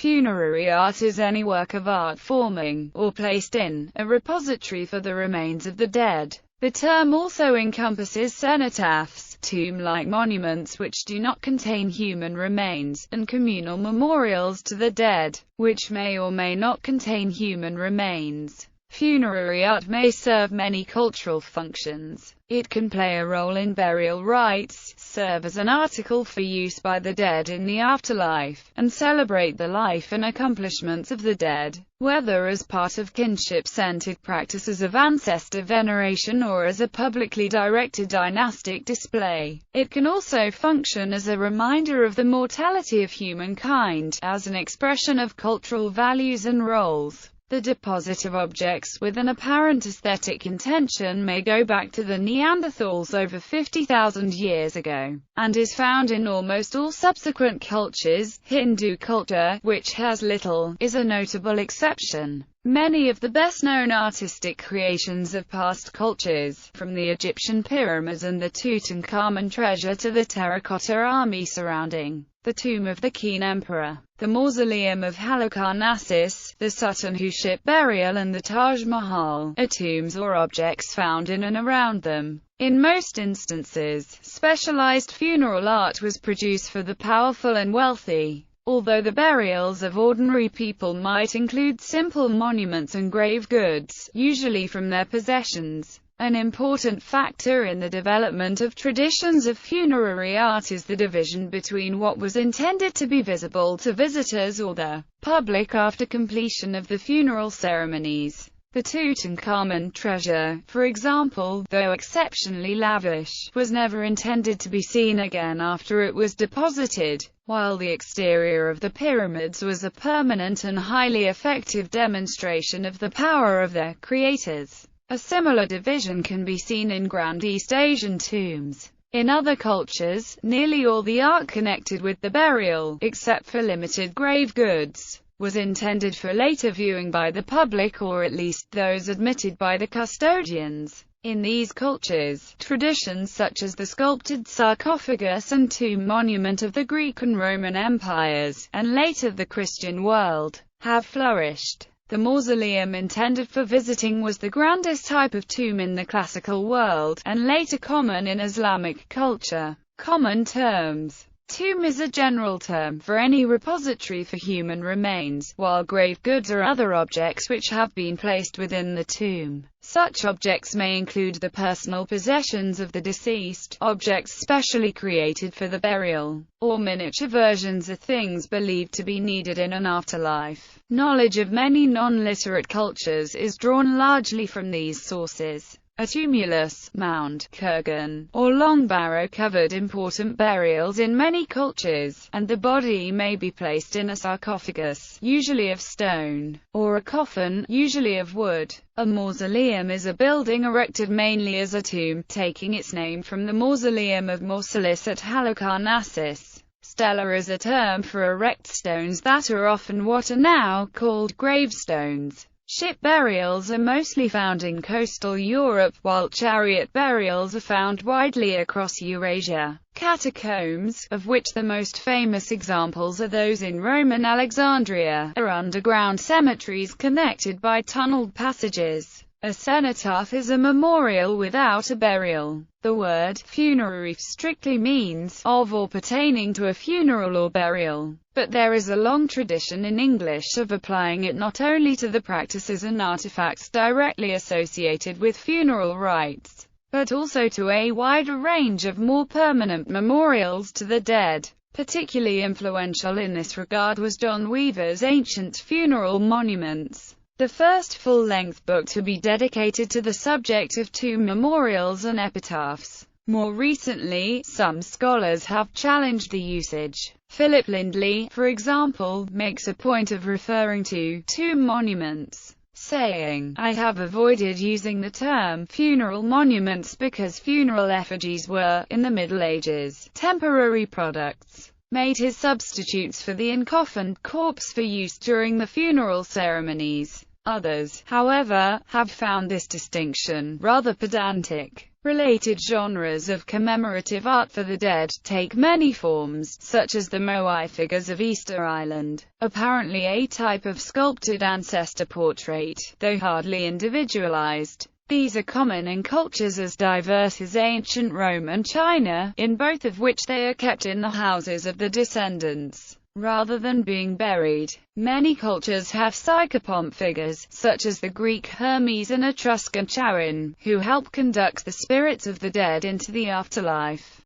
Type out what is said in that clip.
Funerary art is any work of art forming, or placed in, a repository for the remains of the dead. The term also encompasses cenotaphs, tomb-like monuments which do not contain human remains, and communal memorials to the dead, which may or may not contain human remains. Funerary art may serve many cultural functions. It can play a role in burial rites, serve as an article for use by the dead in the afterlife, and celebrate the life and accomplishments of the dead, whether as part of kinship-centered practices of ancestor veneration or as a publicly directed dynastic display. It can also function as a reminder of the mortality of humankind, as an expression of cultural values and roles. The deposit of objects with an apparent aesthetic intention may go back to the Neanderthals over 50,000 years ago, and is found in almost all subsequent cultures. Hindu culture, which has little, is a notable exception. Many of the best-known artistic creations of past cultures, from the Egyptian pyramids and the Tutankhamun treasure to the terracotta army surrounding the tomb of the Keen Emperor, the Mausoleum of Halicarnassus, the Sutton Hoo ship burial and the Taj Mahal, are tombs or objects found in and around them. In most instances, specialized funeral art was produced for the powerful and wealthy. Although the burials of ordinary people might include simple monuments and grave goods, usually from their possessions, an important factor in the development of traditions of funerary art is the division between what was intended to be visible to visitors or the public after completion of the funeral ceremonies. The Tutankhamun treasure, for example, though exceptionally lavish, was never intended to be seen again after it was deposited, while the exterior of the pyramids was a permanent and highly effective demonstration of the power of their creators. A similar division can be seen in Grand East Asian tombs. In other cultures, nearly all the art connected with the burial, except for limited grave goods, was intended for later viewing by the public, or at least those admitted by the custodians. In these cultures, traditions such as the sculpted sarcophagus and tomb monument of the Greek and Roman empires, and later the Christian world, have flourished. The mausoleum intended for visiting was the grandest type of tomb in the classical world, and later common in Islamic culture. Common terms. Tomb is a general term for any repository for human remains, while grave goods are other objects which have been placed within the tomb. Such objects may include the personal possessions of the deceased, objects specially created for the burial, or miniature versions of things believed to be needed in an afterlife. Knowledge of many non-literate cultures is drawn largely from these sources. A tumulus, mound, kurgan, or long barrow covered important burials in many cultures, and the body may be placed in a sarcophagus, usually of stone, or a coffin, usually of wood. A mausoleum is a building erected mainly as a tomb, taking its name from the mausoleum of Mausolus at Halicarnassus. Stela is a term for erect stones that are often what are now called gravestones. Ship burials are mostly found in coastal Europe, while chariot burials are found widely across Eurasia. Catacombs, of which the most famous examples are those in Roman Alexandria, are underground cemeteries connected by tunneled passages. A cenotaph is a memorial without a burial. The word funerary strictly means of or pertaining to a funeral or burial, but there is a long tradition in English of applying it not only to the practices and artifacts directly associated with funeral rites, but also to a wider range of more permanent memorials to the dead. Particularly influential in this regard was John Weaver's Ancient Funeral Monuments, the first full-length book to be dedicated to the subject of tomb memorials and epitaphs. More recently, some scholars have challenged the usage. Philip Lindley, for example, makes a point of referring to tomb monuments, saying, "I have avoided using the term funeral monuments because funeral effigies were, in the Middle Ages, temporary products, made as substitutes for the uncoffined corpse for use during the funeral ceremonies." Others, however, have found this distinction rather pedantic. Related genres of commemorative art for the dead take many forms, such as the moai figures of Easter Island, apparently a type of sculpted ancestor portrait, though hardly individualized. These are common in cultures as diverse as ancient Rome and China, in both of which they are kept in the houses of the descendants, rather than being buried. Many cultures have psychopomp figures, such as the Greek Hermes and Etruscan Charon, who help conduct the spirits of the dead into the afterlife.